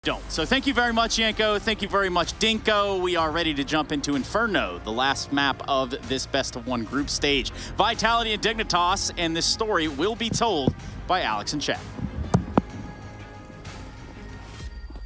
Don't. So thank you very much, Yanko. Thank you very much, Dinko. We are ready to jump into Inferno, the last map of this best-of-1 group stage. Vitality and Dignitas, and this story will be told by Alex and Chad.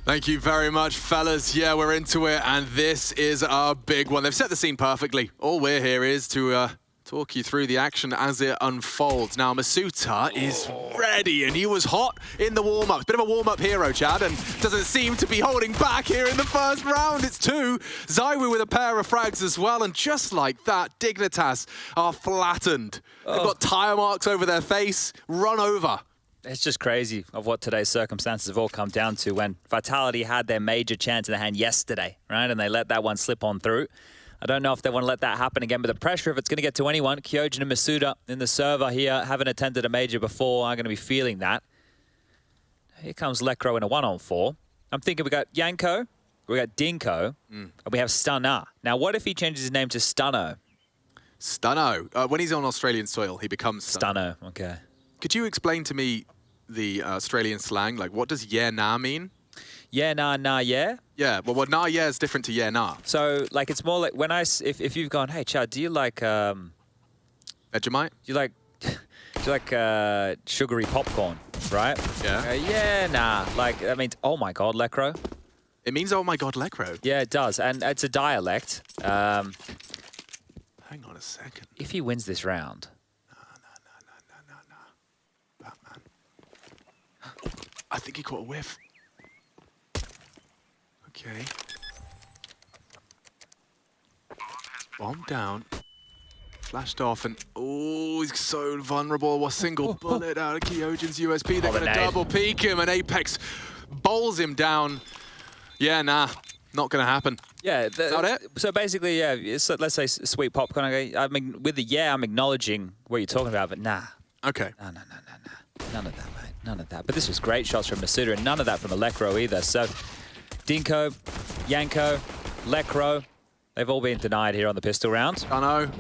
Thank you very much, fellas. Yeah, we're into it, and this is a big one. They've set the scene perfectly. All we're here is to talk you through the action as it unfolds. Now, Masuta is ready, and he was hot in the warm-ups. Bit of a warm-up hero, Chad, and doesn't seem to be holding back here in the first round. It's two. Zywoo with a pair of frags as well, and just like that, Dignitas are flattened. They've got tire marks over their face, run over. It's just crazy of what today's circumstances have all come down to when Vitality had their major chance in the hand yesterday, right? And they let that one slip on through. I don't know if they want to let that happen again, but the pressure, if it's going to get to anyone, Kyojin and Masuta in the server here, haven't attended a major before, are going to be feeling that. Here comes Lekro in a 1-on-4. I'm thinking we got Yanko, we got Dinko, and we have Stunner. Now, what if he changes his name to Stunno? Stunno. When he's on Australian soil, he becomes Stunno, okay. Could you explain to me the Australian slang? Like, what does yeah, nah mean? Yeah, nah, yeah? Yeah, well, nah, yeah is different to yeah, nah. So, like, it's more like when if you've gone, hey, Chad, do you like... Vegemite? Do you like sugary popcorn, right? Yeah. Yeah, nah. Like, that means, oh my God, Lekro. It means, oh my God, Lekro. Yeah, it does. And it's a dialect. Hang on a second. If he wins this round... Nah. Batman. I think he caught a whiff. Okay. Bomb down. Flashed off and, oh, he's so vulnerable. A single bullet out of Kyojin's USP. They're going to double peek him, and Apex bowls him down. Yeah, nah, not going to happen. Yeah. Is that it? So basically, yeah, let's say sweet popcorn. I mean, with the yeah, I'm acknowledging what you're talking about, but nah. Okay. No. None of that, mate. None of that. But this was great shots from Masuta, and none of that from Lekro either. So Dinko, Yanko, Lekro, they've all been denied here on the pistol round. I know.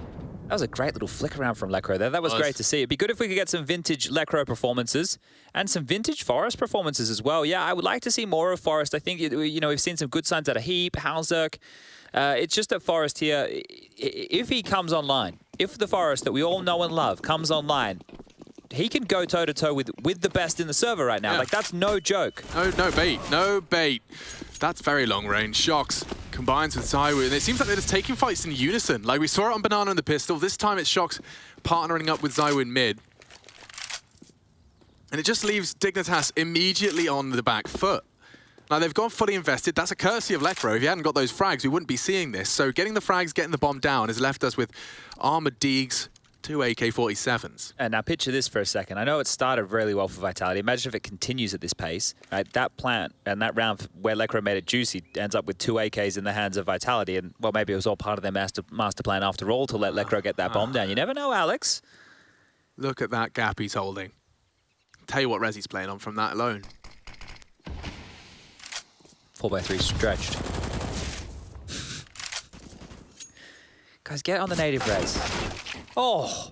That was a great little flick around from Lekro there. That was great to see. It'd be good if we could get some vintage Lekro performances and some vintage Forest performances as well. Yeah, I would like to see more of Forest. I think, you know, we've seen some good signs out of Heap, Halzerk. It's just that Forest here, if he comes online, if the Forest that we all know and love comes online, he can go toe-to-toe with the best in the server right now. Yeah. Like, that's no joke. No bait. That's very long range. Shox combines with Zywoo, and it seems like they're just taking fights in unison. Like, we saw it on Banana and the Pistol. This time it's Shox partnering up with Zywoo in mid. And it just leaves Dignitas immediately on the back foot. Now, they've gone fully invested. That's a courtesy of Lekro. If he hadn't got those frags, we wouldn't be seeing this. So getting the frags, getting the bomb down has left us with armored Deegs, 2 AK-47s. And now picture this for a second. I know it started really well for Vitality. Imagine if it continues at this pace. Right? That plant and that round where Lekro made it juicy ends up with 2 AKs in the hands of Vitality. And, well, maybe it was all part of their master plan after all to let Lekro get that bomb down. You never know, Alex. Look at that gap he's holding. Tell you what res he's playing on from that alone. 4x3 stretched. Guys, get on the native res. Oh!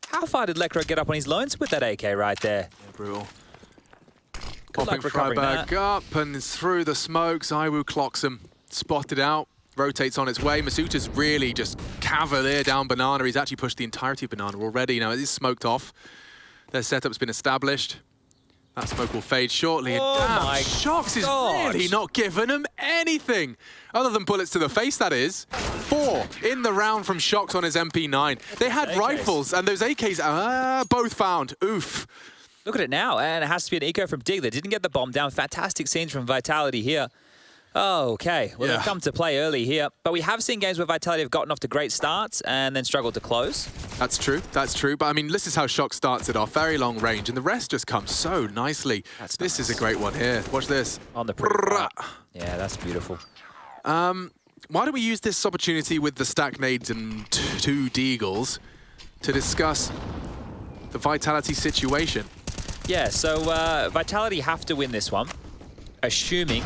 How far did Lekro get up on his lones with that AK right there? Yeah, brutal. Popping Freiberg up and through the smoke. Zywoo clocks him, spotted out, rotates on its way. Masuta's really just cavalier down Banana. He's actually pushed the entirety of Banana already. Now it is smoked off. Their setup's been established. That smoke will fade shortly. Oh and damn, my Shox is gosh. really not giving him anything. Other than bullets to the face, that is. 4 in the round from Shox on his MP9. They had AKs. rifles, and those AKs, both found. Oof. Look at it now, and it has to be an eco from Dig that didn't get the bomb down. Fantastic scenes from Vitality here. Oh, okay. Well, they've come to play early here. But we have seen games where Vitality have gotten off to great starts and then struggled to close. That's true. But, I mean, this is how Shox starts it off. Very long range, and the rest just comes so nicely. This is a great one here. Watch this. On the yeah, that's beautiful. Why don't we use this opportunity with the stack nades and 2 Deagles to discuss the Vitality situation? Yeah, so Vitality have to win this one, assuming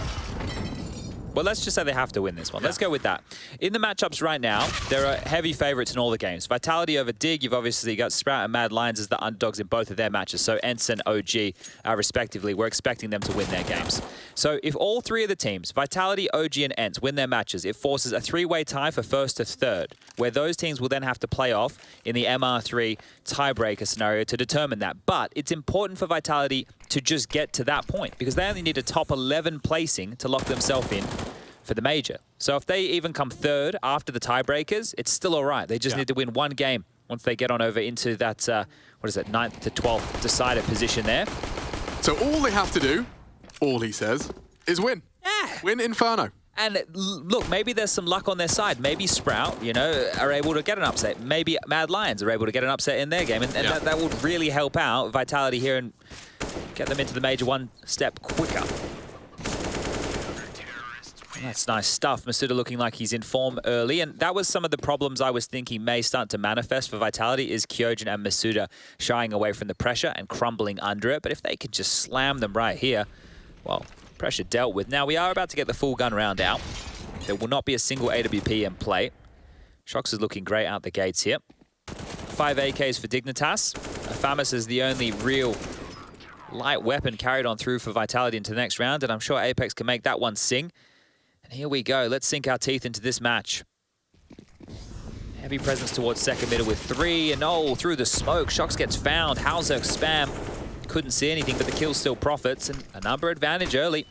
Well, let's just say they have to win this one. Let's go with that. In the matchups right now, there are heavy favorites in all the games. Vitality over Dig. You've obviously got Sprout and Mad Lions as the underdogs in both of their matches. So Ensign, OG, respectively, we're expecting them to win their games. So if all three of the teams, Vitality, OG, and Ents, win their matches, it forces a three-way tie for first to third, where those teams will then have to play off in the MR3 tiebreaker scenario to determine that. But it's important for Vitality to just get to that point because they only need a top 11 placing to lock themselves in for the major. So if they even come third after the tiebreakers, it's still all right. They just need to win one game once they get on over into that, 9th to 12th decider position there. So all they have to do, all he says, is win. Yeah. Win Inferno. And look, maybe there's some luck on their side. Maybe Sprout, are able to get an upset. Maybe Mad Lions are able to get an upset in their game. And that would really help out Vitality here and get them into the major one step quicker. That's nice stuff. Masuda looking like he's in form early, and that was some of the problems I was thinking may start to manifest for Vitality is Kyojin and Masuda shying away from the pressure and crumbling under it. But if they could just slam them right here, well, pressure dealt with. Now we are about to get the full gun round out. There will not be a single AWP in play. Shox is looking great out the gates here. 5 AKs for Dignitas. Famas is the only real light weapon carried on through for Vitality into the next round, and I'm sure Apex can make that one sing. And here we go. Let's sink our teeth into this match. Heavy presence towards second middle with 3. And through the smoke, Shox gets found. Halzerk spam. Couldn't see anything, but the kill still profits. And a number advantage early.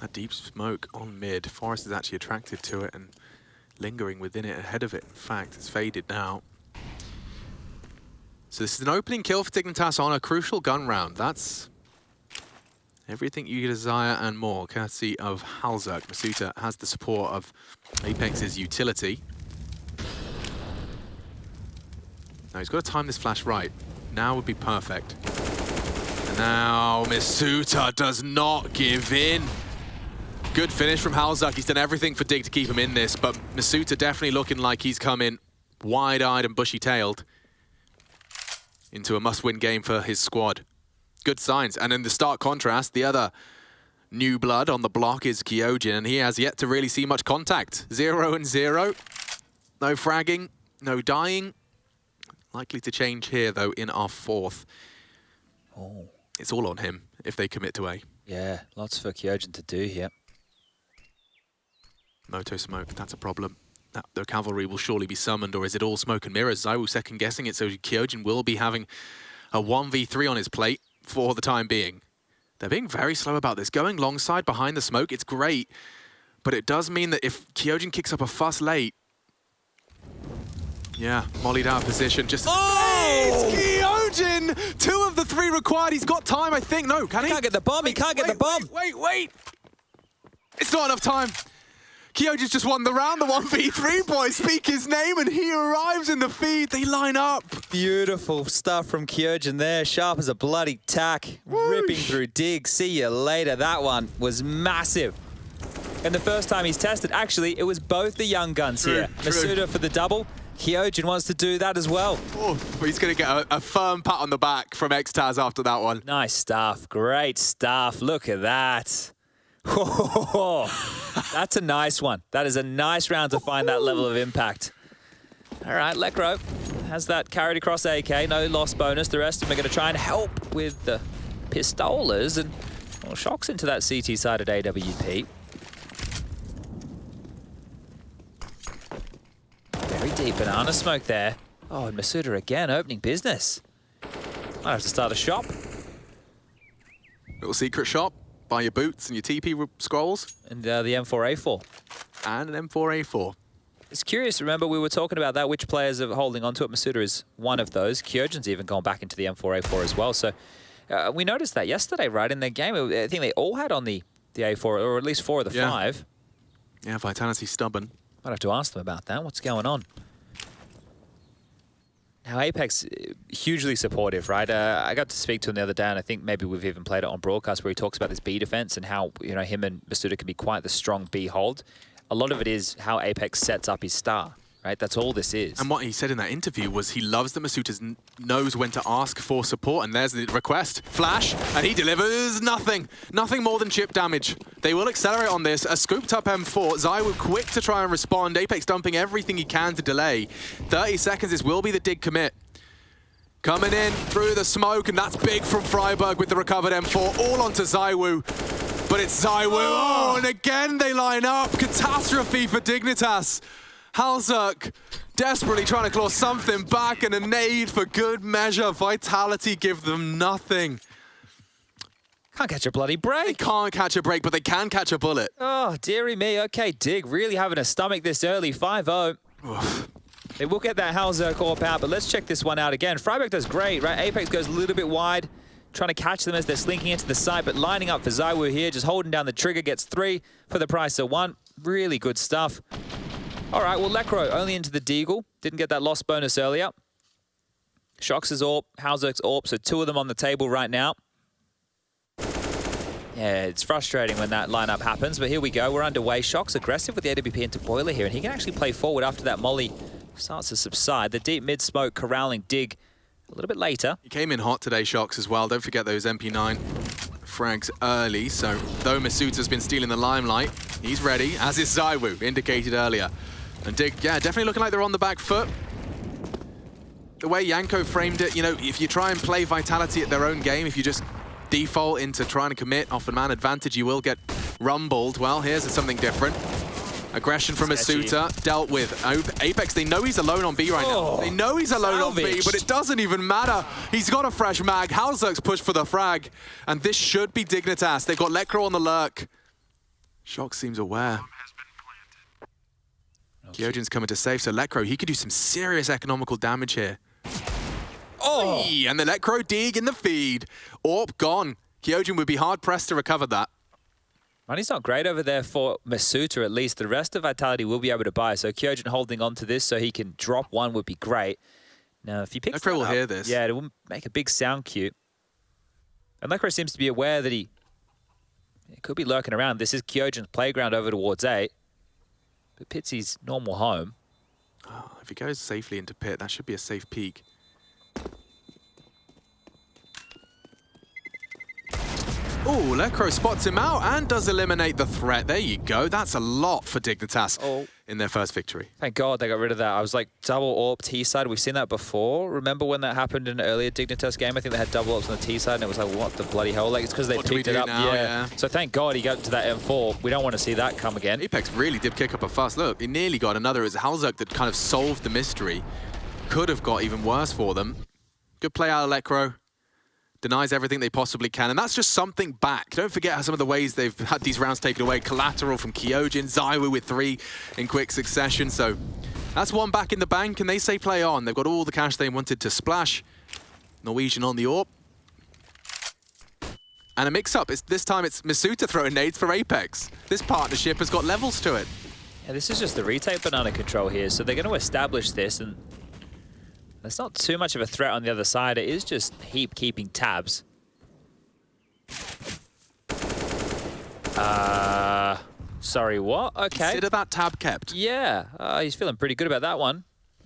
A deep smoke on mid. Forest is actually attracted to it and lingering within it, ahead of it. In fact, it's faded now. So this is an opening kill for Dignitas on a crucial gun round. That's everything you desire and more, courtesy of Halzerk. Masuda has the support of Apex's utility. Now he's got to time this flash right. Now would be perfect. And now Masuda does not give in. Good finish from Halzerk. He's done everything for Dig to keep him in this, but Masuda definitely looking like he's come in wide-eyed and bushy-tailed into a must-win game for his squad. Good signs. And in the stark contrast, the other new blood on the block is Kyojin, and he has yet to really see much contact. 0 and 0. No fragging, no dying. Likely to change here, though, in our 4th. Oh. It's all on him if they commit to A. Yeah, lots for Kyojin to do here. Moto smoke, that's a problem. The cavalry will surely be summoned, or is it all smoke and mirrors? I was second guessing it, so Kyojin will be having a 1v3 on his plate for the time being. They're being very slow about this. Going long side behind the smoke, it's great, but it does mean that if Kyojin kicks up a fuss late, yeah, mollied out of position, just... It's Kyojin! 2 of the 3 required, he's got time, I think. No, can he? He can't get the bomb, he can't get the bomb! Wait! It's not enough time. Kyojin's just won the round, the 1v3, boys. Speak his name, and he arrives in the feed. They line up. Beautiful stuff from Kyojin there. Sharp as a bloody tack. Whoosh. Ripping through Dig. See you later. That one was massive. And the first time he's tested, actually, it was both the young guns here. Masuda for the double. Kyojin wants to do that as well. Oh, he's going to get a firm pat on the back from Xtaz after that one. Nice stuff. Great stuff. Look at that. That's a nice one. That is a nice round to find that level of impact. All right, Lekro has that carried across AK. No loss bonus. The rest of them are going to try and help with the pistolas. And Shox into that CT-sided AWP. Very deep banana smoke there. Oh, and Masuda again opening business. Might have to start a shop. Little secret shop. Buy your boots and your TP scrolls. And the M4A4. And an M4A4. It's curious, remember we were talking about that, which players are holding on to it. Masuda is one of those. Kyojin's even gone back into the M4A4 as well. So we noticed that yesterday, right, in their game. I think they all had on the A4, or at least 4 of the 5. Yeah, Vitality's stubborn. Might have to ask them about that. What's going on? Now, Apex, hugely supportive, right? I got to speak to him the other day, and I think maybe we've even played it on broadcast where he talks about this B defense and how, him and Masuda can be quite the strong B hold. A lot of it is how Apex sets up his star. right? That's all this is. And what he said in that interview was he loves that Masuta knows when to ask for support, and there's the request. Flash, and he delivers nothing. Nothing more than chip damage. They will accelerate on this. A scooped up M4. ZywOo quick to try and respond. Apex dumping everything he can to delay. 30 seconds, this will be the dig commit. Coming in through the smoke, and that's big from Freiburg with the recovered M4. All onto ZywOo. But it's ZywOo. Oh, and again they line up. Catastrophe for Dignitas. Halzerk desperately trying to claw something back, and a nade for good measure. Vitality give them nothing. Can't catch a bloody break. They can't catch a break, but they can catch a bullet. Oh, dearie me. Okay, Dig really having a stomach this early. 5-0. They will get that Halzerk AWP out, but let's check this one out again. Freiburg does great, right? Apex goes a little bit wide, trying to catch them as they're slinking into the site, but lining up for ZywOo here, just holding down the trigger, gets 3 for the price of 1. Really good stuff. All right, well, Lekro only into the Deagle. Didn't get that loss bonus earlier. Shox' AWP, Halzerk's AWP, so 2 of them on the table right now. Yeah, it's frustrating when that lineup happens, but here we go. We're underway. Shox aggressive with the AWP into Boiler here, and he can actually play forward after that molly starts to subside. The deep mid-smoke corralling Dig a little bit later. He came in hot today, Shox, as well. Don't forget those MP9 frags early, so though Masuta's been stealing the limelight, he's ready, as is ZywOo, indicated earlier. And Dig, yeah, definitely looking like they're on the back foot. The way Yanko framed it, you know, if you try and play Vitality at their own game, if you just default into trying to commit off a man advantage, you will get rumbled. Well, here's something different. Aggression from Masuta, dealt with. Apex, they know he's alone on B right now. They know he's alone on B, but it doesn't even matter. He's got a fresh mag. Halzerk's pushed for the frag, and this should be Dignitas. They've got Lekro on the lurk. Shox seems aware. Kyojin's coming to save, so Lekro, he could do some serious economical damage here. Oh! And the Lekro dig in the feed. AWP gone. Kyojin would be hard-pressed to recover that. Money's not great over there for Masuta, at least. The rest of Vitality will be able to buy, so Kyojin holding on to this so he can drop one would be great. Now, if he picks Lekro will hear this. Yeah, it will make a big sound cue. And Lekro seems to be aware that he could be lurking around. This is Kyojin's playground over towards A. But Pitsy's normal home. Oh, if he goes safely into pit, that should be a safe peek. Oh, Lekro spots him out and does eliminate the threat. There you go. That's a lot for Dignitas in their first victory. Thank God they got rid of that. I was like, double AWP T-side. We've seen that before. Remember when that happened in an earlier Dignitas game? I think they had double AWPs on the T-side, and it was like, what the bloody hell? Like, it's because they picked it up. Now? Yeah. So thank God he got to that M4. We don't want to see that come again. Apex really did kick up a fuss. Look, he nearly got another. It was Halzerk that kind of solved the mystery. Could have got even worse for them. Good play out of Lekro. Denies everything they possibly can, and that's just something back. Don't forget how some of the ways they've had these rounds taken away. Collateral from Kyojin, ZywOo with 3 in quick succession, so that's 1 back in the bank, and they say play on. They've got all the cash they wanted to splash. Norwegian on the AWP. And a mix-up. This time it's Masuta throwing nades for Apex. This partnership has got levels to it. Yeah, this is just the retake banana control here, so they're going to establish this, and there's not too much of a threat on the other side. It is just Heap keeping tabs. Sorry, what? Okay. Consider that tab kept. Yeah, he's feeling pretty good about that one.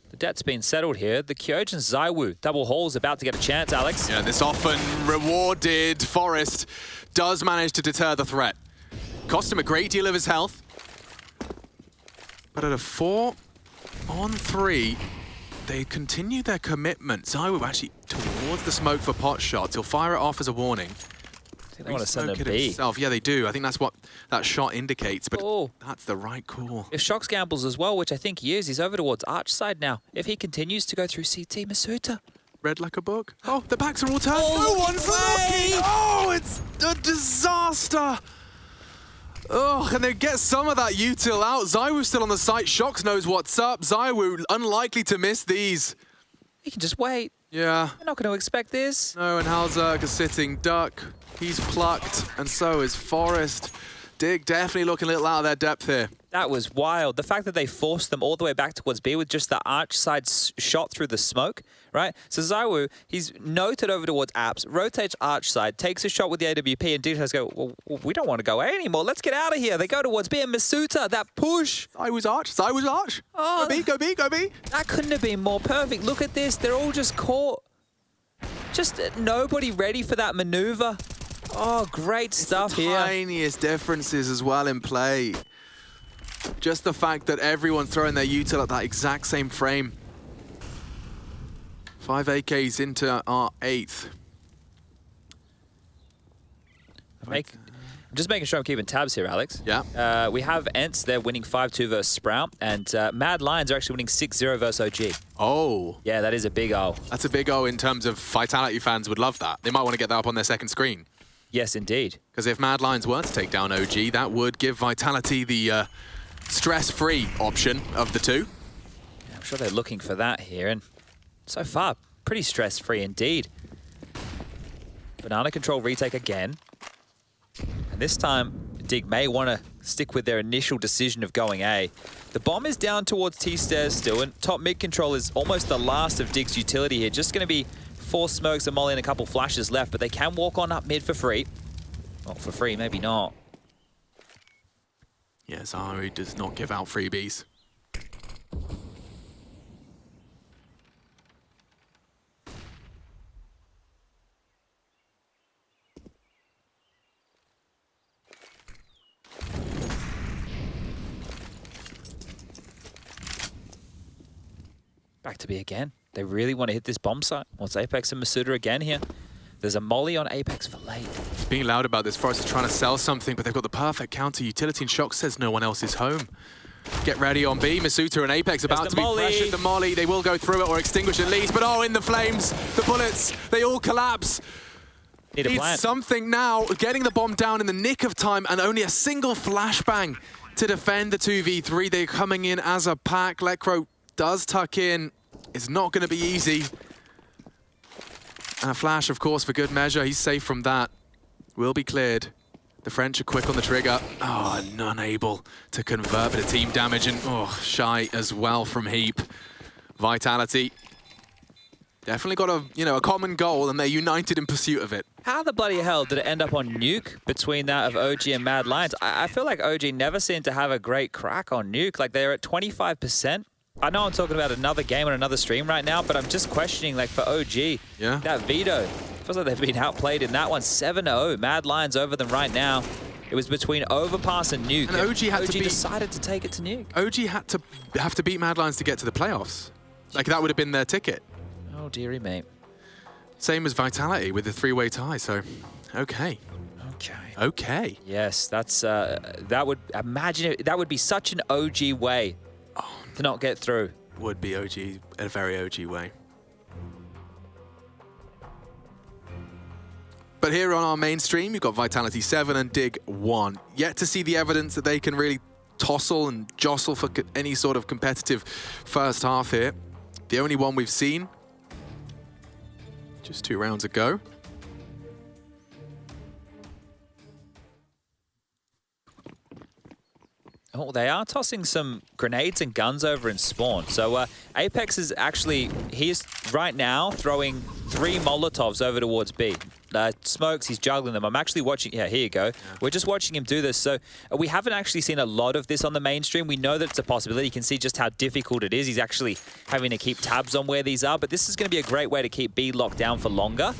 The debt's been settled here. The Kyojin ZywOo double haul's about to get a chance, Alex. Yeah, this often rewarded Forest does manage to deter the threat. Cost him a great deal of his health. But at a 4-on-3, they continue their commitment. ZywOo actually towards the smoke for pot shots. He'll fire it off as a warning. I think they want to send him B. Himself. Yeah, they do. I think that's what that shot indicates, but that's the right call. If Shox gambles as well, which I think he is, he's over towards Arch side now. If he continues to go through CT, Masuta. Read like a book. Oh, the backs are all turned. No one's looking. Oh, it's a disaster. Oh, and they get some of that util out. ZywOo's still on the site. Shox knows what's up. ZywOo unlikely to miss these. He can just wait. Yeah. They're not going to expect this. No, and Halzerk is sitting duck. He's plucked, and so is Forest. Dig definitely looking a little out of their depth here. That was wild. The fact that they forced them all the way back towards B with just the arch side shot through the smoke, right? So ZywOo, he's noted over towards apps, rotates arch side, takes a shot with the AWP, and Dignitas go, well, we don't want to go A anymore. Let's get out of here. They go towards B, and Masuta, that push. ZywOo's arch. Oh, go B. That couldn't have been more perfect. Look at this. They're all just caught. Just nobody ready for that maneuver. Oh, great stuff here. Tiniest differences as well in play. Just the fact that everyone's throwing their util at that exact same frame. 5 AKs into our 8th. I'm just making sure I'm keeping tabs here, Alex. Yeah. We have Ents, they're winning 5-2 versus Sprout, and Mad Lions are actually winning 6-0 versus OG. Oh. Yeah, that is a big O. That's a big O in terms of Vitality fans would love that. They might want to get that up on their second screen. Yes, indeed. Because if Mad Lions were to take down OG, that would give Vitality the stress-free option of the two. I'm sure they're looking for that here, and so far, pretty stress-free indeed. Banana control retake again. And this time, Dig may want to stick with their initial decision of going A. The bomb is down towards T-stairs still, and top mid control is almost the last of Dig's utility here. Just going to be 4 smokes, a molly, and a couple flashes left, but they can walk on up mid for free. Well, for free, maybe not. Yes, Ari does not give out freebies. Back to B again. They really want to hit this bomb site. Well, it's Apex and Masuda again here. There's a molly on Apex for late. Being loud about this, Forest is trying to sell something, but they've got the perfect counter utility, and Shock says no one else is home. Get ready on B. Masuta and Apex about to be pressured. The molly, they will go through it or extinguish at least, but oh, in the flames, the bullets, they all collapse. Need a plan. It's something now, getting the bomb down in the nick of time, and only a single flashbang to defend the 2v3. They're coming in as a pack. Lecro does tuck in. It's not going to be easy. And a flash, of course, for good measure. He's safe from that. Will be cleared. The French are quick on the trigger. Oh, and unable to convert, but a team damage, and oh, shy as well from Heap. Vitality definitely got a common goal, and they're united in pursuit of it. How the bloody hell did it end up on Nuke between that of OG and Mad Lions? I feel like OG never seemed to have a great crack on Nuke. Like, they're at 25%. I know I'm talking about another game on another stream right now, but I'm just questioning, like, for OG, that veto. Feels like they've been outplayed in that one. 7-0. Mad Lions over them right now. It was between Overpass and Nuke. And OG decided to take it to Nuke. OG had to have to beat Mad Lions to get to the playoffs. Like, that would have been their ticket. Oh, dearie me. Same as Vitality with a 3-way tie, so okay. Okay. Yes, that's that would that would be such an OG way to not get through. Would be OG, a very OG way. But here on our main stream, you've got Vitality 7 and Dig 1. Yet to see the evidence that they can really tossle and jostle for any sort of competitive first half here. The only one we've seen just 2 rounds ago. Oh, they are tossing some grenades and guns over in spawn. So Apex is actually, he's right now throwing 3 Molotovs over towards B. Smokes, he's juggling them. I'm actually watching, yeah, here you go. We're just watching him do this. So we haven't actually seen a lot of this on the mainstream. We know that it's a possibility. You can see just how difficult it is. He's actually having to keep tabs on where these are, but this is going to be a great way to keep B locked down for longer.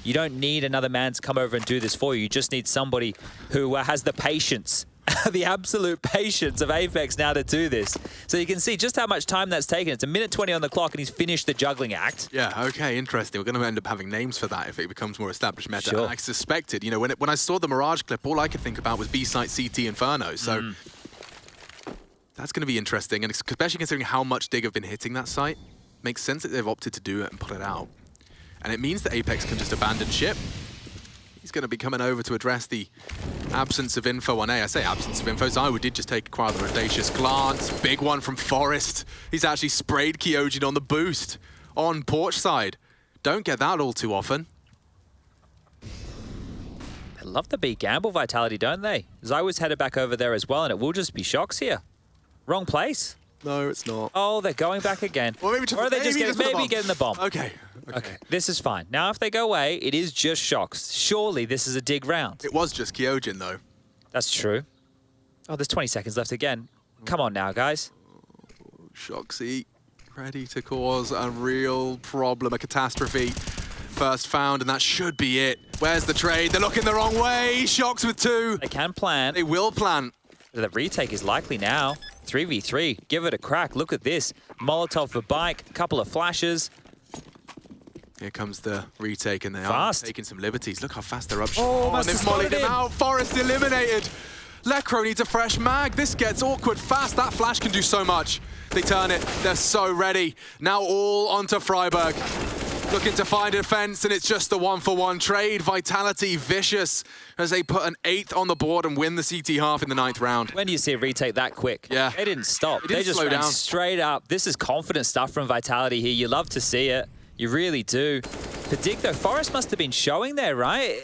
You don't need another man to come over and do this for you. You just need somebody who has the patience, the absolute patience of Apex now to do this. So you can see just how much time that's taken. It's 1:20 on the clock and he's finished the juggling act. Yeah, okay, interesting. We're going to end up having names for that if it becomes more established meta. Sure. I suspected, you know, when I saw the Mirage clip, all I could think about was B-Site CT Inferno. So that's going to be interesting, and especially considering how much Dig have been hitting that site. Makes sense that they've opted to do it and pull it out. And it means that Apex can just abandon ship. He's going to be coming over to address the absence of info on A. I say absence of info. ZywOo did just take quite a audacious glance. Big one from Forest. He's actually sprayed Kyojin on the boost on porch side. Don't get that all too often. They're love the B gamble Vitality, don't they? Zywoo's headed back over there as well, and it will just be Shocks here. Wrong place. No, it's not. Oh, they're going back again. Or maybe, or are they just getting the bomb? Okay. Okay, this is fine. Now, if they go away, it is just Shocks. Surely this is a dig round. It was just Kyojin, though. That's true. Oh, there's 20 seconds left again. Come on now, guys. Shoxy, ready to cause a real problem, a catastrophe. First found, and that should be it. Where's the trade? They're looking the wrong way. Shocks with 2. They can plant. They will plant. The retake is likely now. 3v3. Give it a crack. Look at this. Molotov for bike. A couple of flashes. Here comes the retake, and they Fast. are taking some liberties. Look how fast they're up. Oh, and they've mollied him out. Forest eliminated. Lekro needs a fresh mag. This gets awkward fast. That flash can do so much. They turn it. They're so ready. Now all onto Freiburg. Looking to find a defense, and it's just the 1-for-1 trade. Vitality vicious as they put an 8th on the board and win the CT half in the 9th round. When do you see a retake that quick? Yeah. They didn't stop. They just slow ran down. straight up. This is confident stuff from Vitality here. You love to see it. You really do. For Dig, though, Forest must have been showing there, right?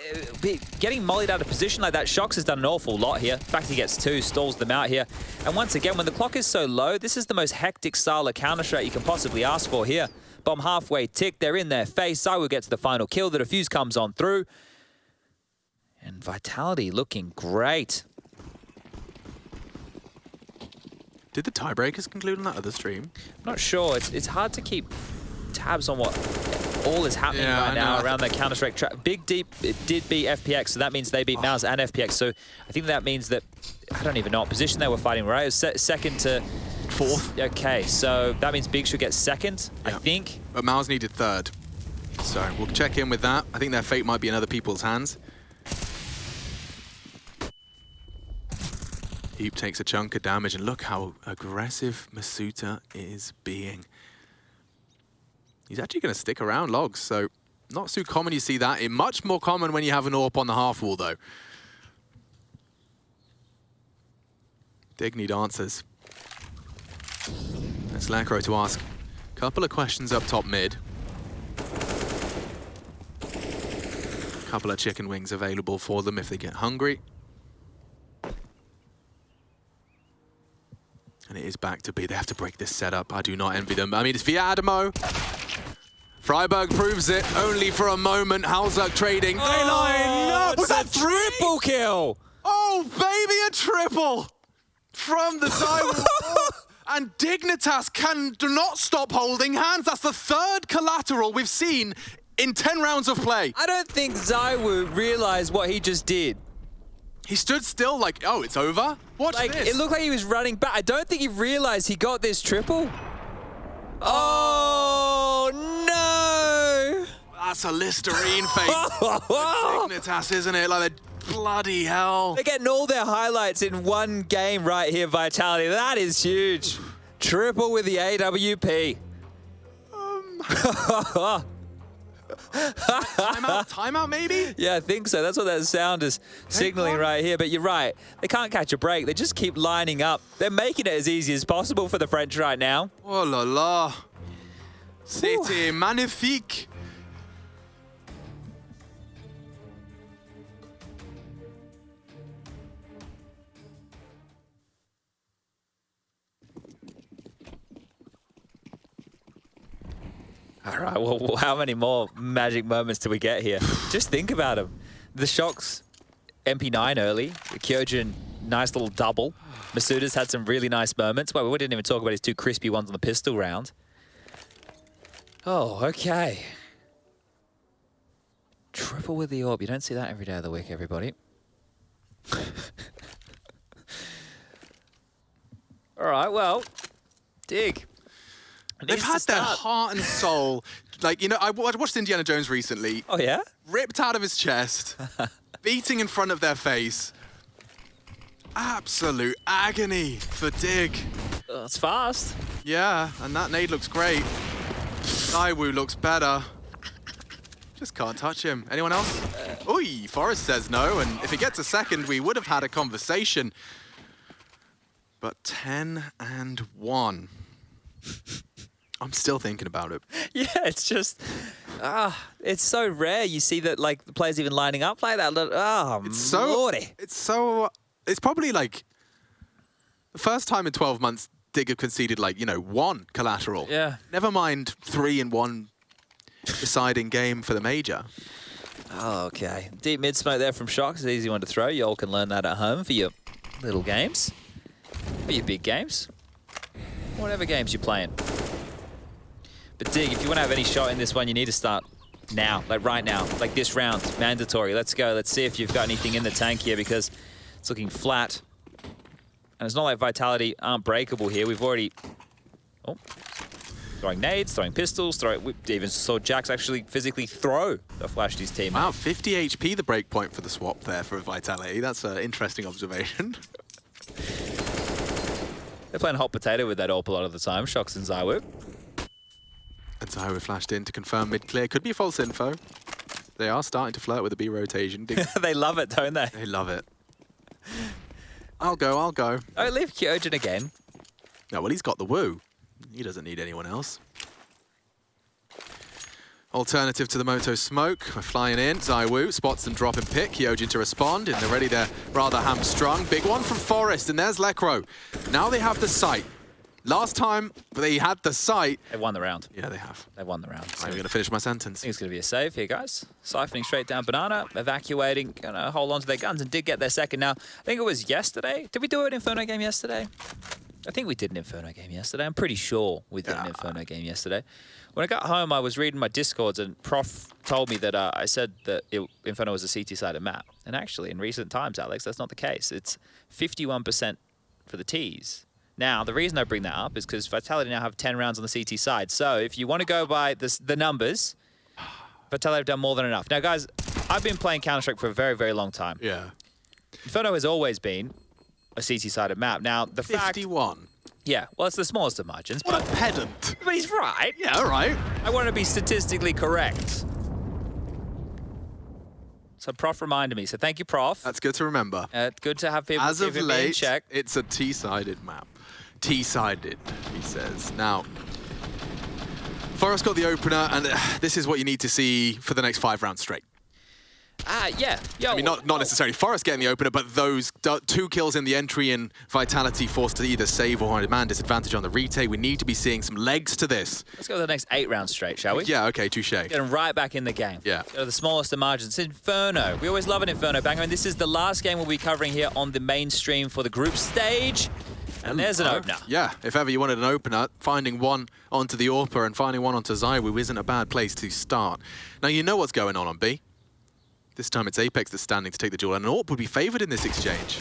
Getting mollied out of position like that, Shocks has done an awful lot here. In fact, he gets 2, stalls them out here. And once again, when the clock is so low, this is the most hectic style of counter-strat you can possibly ask for here. Bomb halfway tick, they're in their face. Zywoo gets the final kill. The defuse comes on through. And Vitality looking great. Did the tiebreakers conclude on that other stream? I'm not sure. It's hard to keep tabs on what all is happening right now around that Counter-Strike track. Big Deep, it did beat FPX, so that means they beat Mouse and FPX. So I think that means that, I don't even know what position they were fighting, right? It was second to 4th. Okay, so that means Big should get 2nd, I think. But Mouse needed 3rd. So we'll check in with that. I think their fate might be in other people's hands. Deep takes a chunk of damage, and look how aggressive Masuta is being. He's actually going to stick around logs, so not so common you see that. It's much more common when you have an AWP on the half wall, though. Dig need answers. That's Lekro to ask. Couple of questions up top mid. Couple of chicken wings available for them if they get hungry. And it is back to B. They have to break this setup. I do not envy them. I mean, it's via Adamo. Freiburg proves it only for a moment. Halzak trading. They line up. Was that 3? Triple kill? Oh, baby, a triple from the Zywoo. And Dignitas do not stop holding hands. That's the 3rd collateral we've seen in 10 rounds of play. I don't think Zywoo realized what he just did. He stood still like, oh, it's over? Watch this. It looked like he was running back. I don't think he realized he got this triple. Oh, no! That's a Listerine face. Dignitas, isn't it? Like, bloody hell. They're getting all their highlights in one game right here, Vitality. That is huge. Triple with the AWP. Timeout maybe? Yeah, I think so. That's what that sound is signaling right here. But you're right. They can't catch a break. They just keep lining up. They're making it as easy as possible for the French right now. Oh la la. C'était magnifique. All right, well, how many more magic moments do we get here? Just think about them. The Shocks, MP9 early. The Kyojin, nice little double. Masuta's had some really nice moments. Well, we didn't even talk about his 2 crispy ones on the pistol round. Oh, okay. Triple with the AWP. You don't see that every day of the week, everybody. All right, well, Dig. They've had their heart and soul. Like, you know, I watched Indiana Jones recently. Oh, yeah? Ripped out of his chest, beating in front of their face. Absolute agony for Dig. That's fast. Yeah, and that nade looks great. Zywoo looks better. Just can't touch him. Anyone else? Oi, Forrest says no, and if he gets a 2nd, we would have had a conversation. But 10-1. I'm still thinking about it. Yeah, it's just, it's so rare. You see that like the players even lining up like that. It's lordy. It's probably like the first time in 12 months Dig have conceded like, 1 collateral. Yeah. Never mind 3 in 1 deciding game for the major. Oh, okay. Deep mid smoke there from Shock. It's an easy one to throw. You all can learn that at home for your little games, for your big games, whatever games you're playing. But Dig, if you want to have any shot in this one, you need to start now, like right now, like this round, mandatory. Let's go. Let's see if you've got anything in the tank here because it's looking flat. And it's not like Vitality aren't breakable here. We've already... Oh. Throwing nades, throwing pistols, we even saw Jax actually physically throw the flash to his team. Wow, 50 HP the break point for the swap there for Vitality. That's an interesting observation. They're playing hot potato with that AWP a lot of the time, Shox and ZywOo. And ZywOo flashed in to confirm mid-clear. Could be false info. They are starting to flirt with the B rotation. They love it, don't they? They love it. I'll go. Don't leave Kyojin again. No, well, he's got the woo. He doesn't need anyone else. Alternative to the Moto smoke. We're flying in. ZywOo spots them drop and pick. Kyojin to respond, and they're ready. They're rather hamstrung. Big one from Forest, and there's Lekro. Now they have the sight. Last time they had the sight. They won the round. Yeah, they have. They won the round. So I'm going to finish my sentence. I think it's going to be a save here, guys. Siphoning straight down Banana, evacuating, going to hold on to their guns, and did get their second. Now, I think it was yesterday. Did we do an Inferno game yesterday? I think we did an Inferno game yesterday. I'm pretty sure we did an Inferno game yesterday. When I got home, I was reading my Discords, and Prof told me that I said that Inferno was a CT-sided map. And actually, in recent times, Alex, that's not the case. It's 51% for the Ts. Now, the reason I bring that up is because Vitality now have 10 rounds on the CT side. So if you want to go by the numbers, Vitality have done more than enough. Now, guys, I've been playing Counter-Strike for a very, very long time. Yeah. Inferno has always been a CT-sided map. Now, the 51. Yeah, well, it's the smallest of margins. What a pedant. But he's right. Yeah, all right. I want to be statistically correct. So Prof reminded me. So thank you, Prof. That's good to remember. Good to have people As of keeping me in late, check. it's a T-sided map. T-sided, he says. Now, Forest got the opener, and this is what you need to see for the next 5 rounds straight. Yeah. I mean, not necessarily Forest getting the opener, but those 2 kills in the entry and Vitality forced to either save or man disadvantage on the retake. We need to be seeing some legs to this. Let's go to the next 8 rounds straight, shall we? Yeah, okay, touche. Get them right back in the game. Yeah. Go to the smallest of margins. It's Inferno. We always love an Inferno banger, and this is the last game we'll be covering here on the main stream for the group stage. And there's an opener. Yeah, if ever you wanted an opener, finding one onto the AWP and finding one onto ZywOo isn't a bad place to start. Now, you know what's going on B. This time it's Apex that's standing to take the duel, and an AWP would be favoured in this exchange.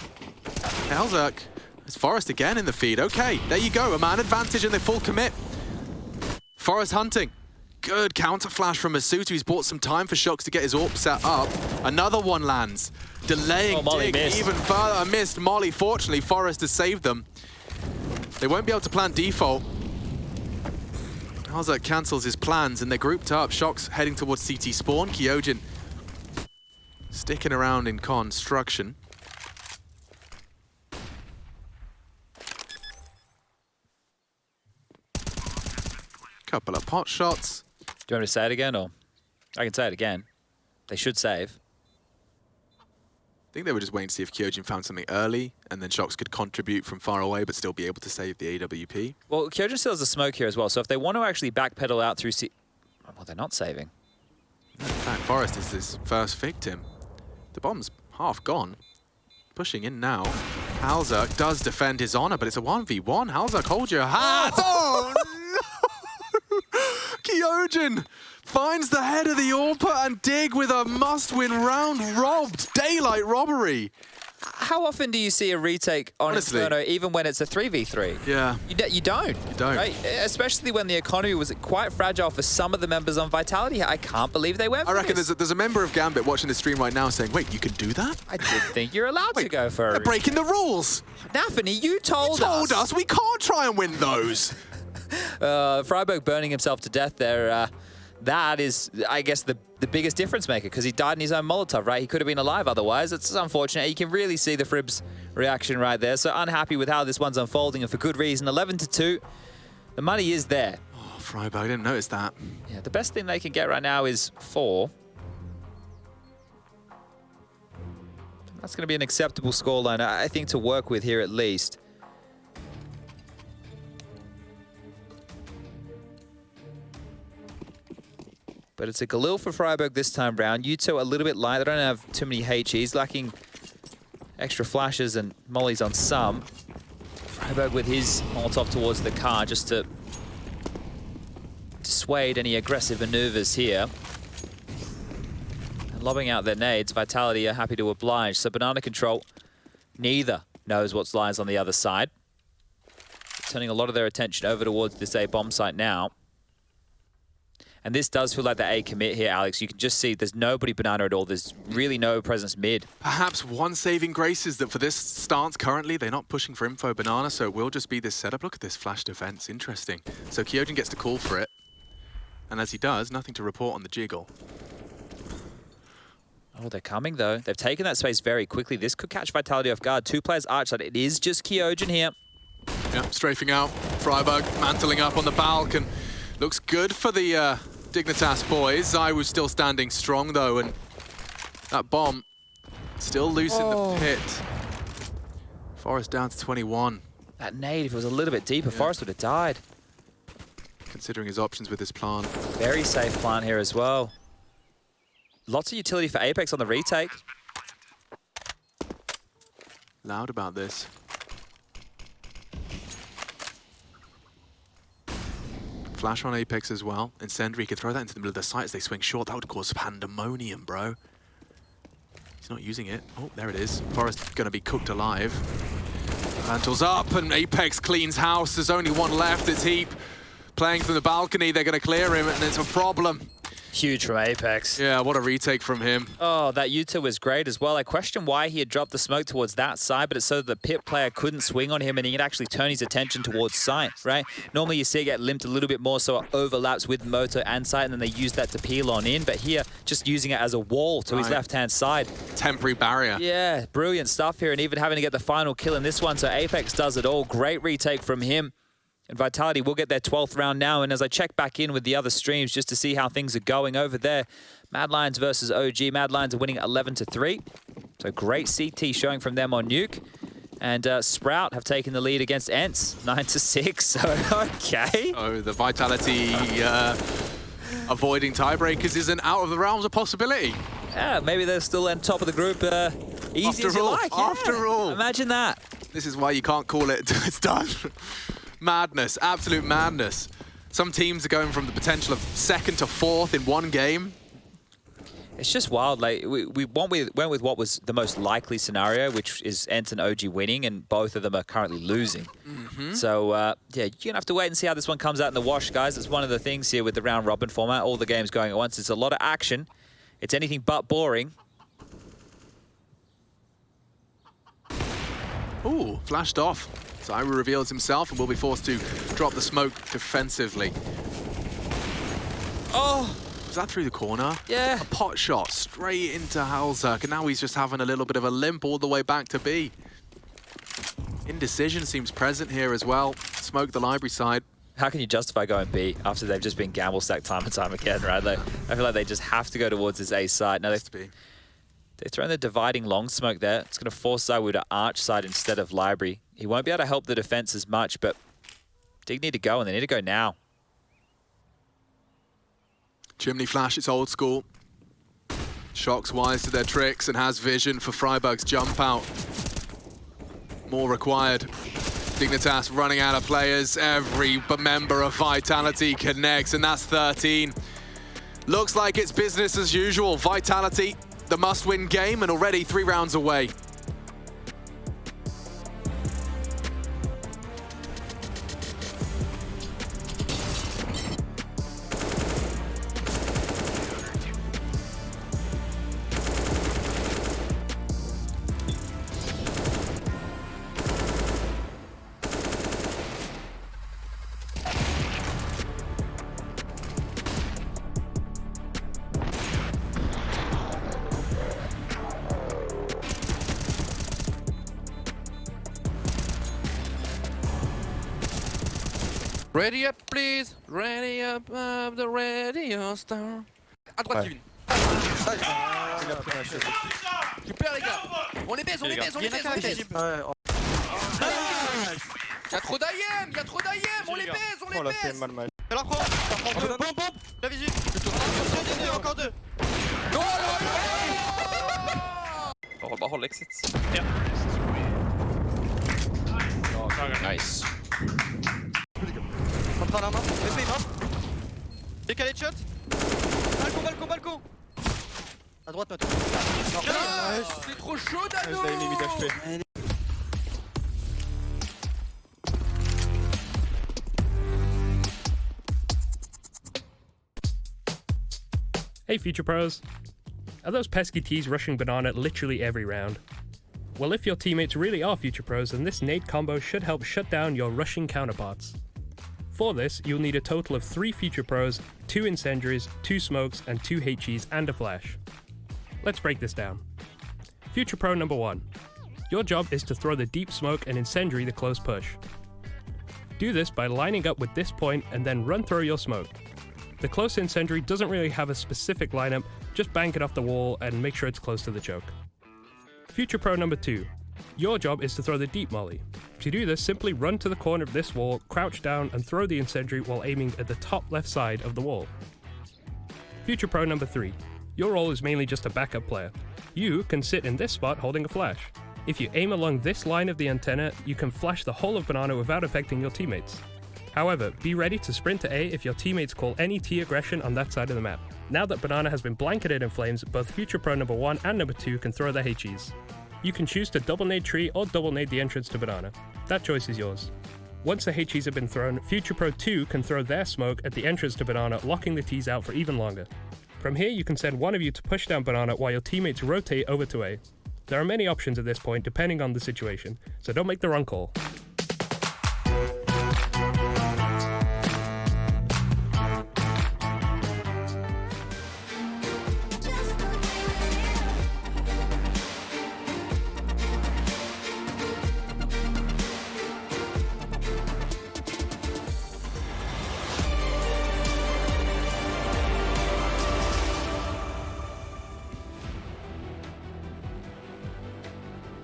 Helzerk, it's Forest again in the feed. Okay, there you go, a man advantage and they full commit. Forest hunting. Good counter flash from Masutu. He's bought some time for Shox to get his AWP set up. Another one lands, delaying Dig even further. Missed Molly. Fortunately, Forest has saved them. They won't be able to plant default. Helzerk cancels his plans, and they're grouped up. Shox heading towards CT spawn. Kyojin sticking around in construction. Couple of pot shots. Do you want me to say it again, or I can say it again? They should save. I think they were just waiting to see if Kyojin found something early, and then Shox could contribute from far away, but still be able to save the AWP. Well, Kyojin still has a smoke here as well, so if they want to actually backpedal out through well, they're not saving. In fact, Forest is his first victim. The bomb's half gone. Pushing in now. Helzerk does defend his honor, but it's a 1v1. Helzerk, hold your hat! Oh, no! Kyojin finds the head of the AWP, and Dig with a must-win round robbed. Daylight robbery. How often do you see a retake on Inferno, even when it's a 3v3? Yeah. You don't. You don't. Right? Especially when the economy was quite fragile for some of the members on Vitality. I can't believe they went for I reckon this. there's a member of Gambit watching the stream right now saying, wait, you can do that? I didn't think you're allowed to go for They're breaking the rules. Nafany, you told us we can't try and win those. Freiburg burning himself to death there. That is, I guess, the biggest difference maker, because he died in his own Molotov, right? He could have been alive otherwise. It's unfortunate. You can really see the Fribs reaction right there. So unhappy with how this one's unfolding, and for good reason. 11-2. The money is there. Freiburg, I didn't notice that. Yeah, the best thing they can get right now is 4. That's going to be an acceptable scoreline, I think, to work with here at least. But it's a Galil for Freiburg this time round. Yuto a little bit light. They don't have too many HEs, lacking extra flashes and mollies on some. Freiburg with his Molotov towards the car just to dissuade any aggressive maneuvers here. And lobbing out their nades, Vitality are happy to oblige. So Banana Control, neither knows what lies on the other side. Turning a lot of their attention over towards this A bomb site now. And this does feel like the A commit here, Alex. You can just see there's nobody Banana at all. There's really no presence mid. Perhaps one saving grace is that for this stance currently, they're not pushing for info Banana, so it will just be this setup. Look at this flash defense, interesting. So Kyojin gets to call for it. And as he does, nothing to report on the jiggle. Oh, they're coming though. They've taken that space very quickly. This could catch Vitality off guard. 2 players arch side. It is just Kyojin here. Yeah, strafing out. Freiburg mantling up on the balcony. Looks good for the Dignitas boys. I was still standing strong though, and that bomb still loose in the pit. Forest down to 21. That nade, if it was a little bit deeper, Forest would have died. Considering his options with this plant. Very safe plant here as well. Lots of utility for Apex on the retake. Loud about this. Flash on Apex as well. Incendiary could throw that into the middle of the site as they swing short. That would cause pandemonium, bro. He's not using it. Oh, there it is. Forest gonna be cooked alive. Mantles up and Apex cleans house. There's only one left. It's Heap playing from the balcony. They're gonna clear him and it's a problem. Huge from Apex. Yeah, what a retake from him. Oh, that Yuta was great as well. I question why he had dropped the smoke towards that side, but it's so that the pit player couldn't swing on him and he could actually turn his attention towards sight, right? Normally you see it get limped a little bit more so it overlaps with Moto and sight, and then they use that to peel on in, but here, just using it as a wall to his left-hand side. Temporary barrier. Yeah, brilliant stuff here, and even having to get the final kill in this one, so Apex does it all. Great retake from him. And Vitality will get their 12th round now. And as I check back in with the other streams just to see how things are going over there, Mad Lions versus OG. Mad Lions are winning 11-3. So great CT showing from them on Nuke. And Sprout have taken the lead against Ents, 9-6. So, okay. Oh, the Vitality avoiding tiebreakers isn't out of the realms of possibility. Yeah, maybe they're still on top of the group easy as you like. Yeah. After all. Imagine that. This is why you can't call it until it's done. Madness, absolute madness. Some teams are going from the potential of 2nd to 4th in one game. It's just wild. Like we went with what was the most likely scenario, which is Ent and OG winning, and both of them are currently losing. So yeah, you're gonna have to wait and see how this one comes out in the wash, guys. It's one of the things here with the round robin format. All the games going at once. It's a lot of action. It's anything but boring. Ooh, flashed off. Zyra reveals himself and will be forced to drop the smoke defensively. Oh! Was that through the corner? Yeah. A pot shot straight into Halzerk, and now he's just having a little bit of a limp all the way back to B. Indecision seems present here as well. Smoke the library side. How can you justify going B after they've just been gamble stacked time and time again, right? Like, I feel like they just have to go towards this A side. Now they've thrown the dividing long smoke there. It's going to force Zywu to arch side instead of library. He won't be able to help the defense as much, but Dig need to go, and they need to go now. Chimney flash, it's old school. Shock's wise to their tricks and has vision for Freiburg's jump out. More required. Dignitas running out of players. Every member of Vitality connects, and that's 13. Looks like it's business as usual. Vitality, the must-win game, and already 3 rounds away. Ready up, please. Ready up, the radio star. À droite, Kevin. Super, les gars. On les baise, on les baise, on les baise, on les baise. Y'a trop d'IEM, y'a trop d'IEM, on les baise, on les baise. Je la prends. Bombe. La visu. Encore deux. Bara håll exit. Nice. Contre la main. Épée, main. Décalé de shot. Balcon. À droite, maintenant. C'est trop chaud, Dano. Hey Future Pros! Are those pesky T's rushing banana literally every round? Well, if your teammates really are Future Pros, then this nade combo should help shut down your rushing counterparts. For this, you'll need a total of 3 Future Pros, 2 incendiaries, 2 smokes, and 2 HEs and a flash. Let's break this down. Future Pro number 1. Your job is to throw the deep smoke and incendiary the close push. Do this by lining up with this point and then run through your smoke. The close incendiary doesn't really have a specific lineup, just bank it off the wall and make sure it's close to the choke. Future Pro number 2. Your job is to throw the deep molly. To do this, simply run to the corner of this wall, crouch down and throw the incendiary while aiming at the top left side of the wall. Future Pro number 3. Your role is mainly just a backup player. You can sit in this spot holding a flash. If you aim along this line of the antenna, you can flash the whole of banana without affecting your teammates. However, be ready to sprint to A if your teammates call any T aggression on that side of the map. Now that banana has been blanketed in flames, both Future Pro number 1 and number 2 can throw their HEs. You can choose to double nade tree or double nade the entrance to banana. That choice is yours. Once the HEs have been thrown, Future Pro 2 can throw their smoke at the entrance to banana, locking the Ts out for even longer. From here, you can send one of you to push down banana while your teammates rotate over to A. There are many options at this point depending on the situation, so don't make the wrong call.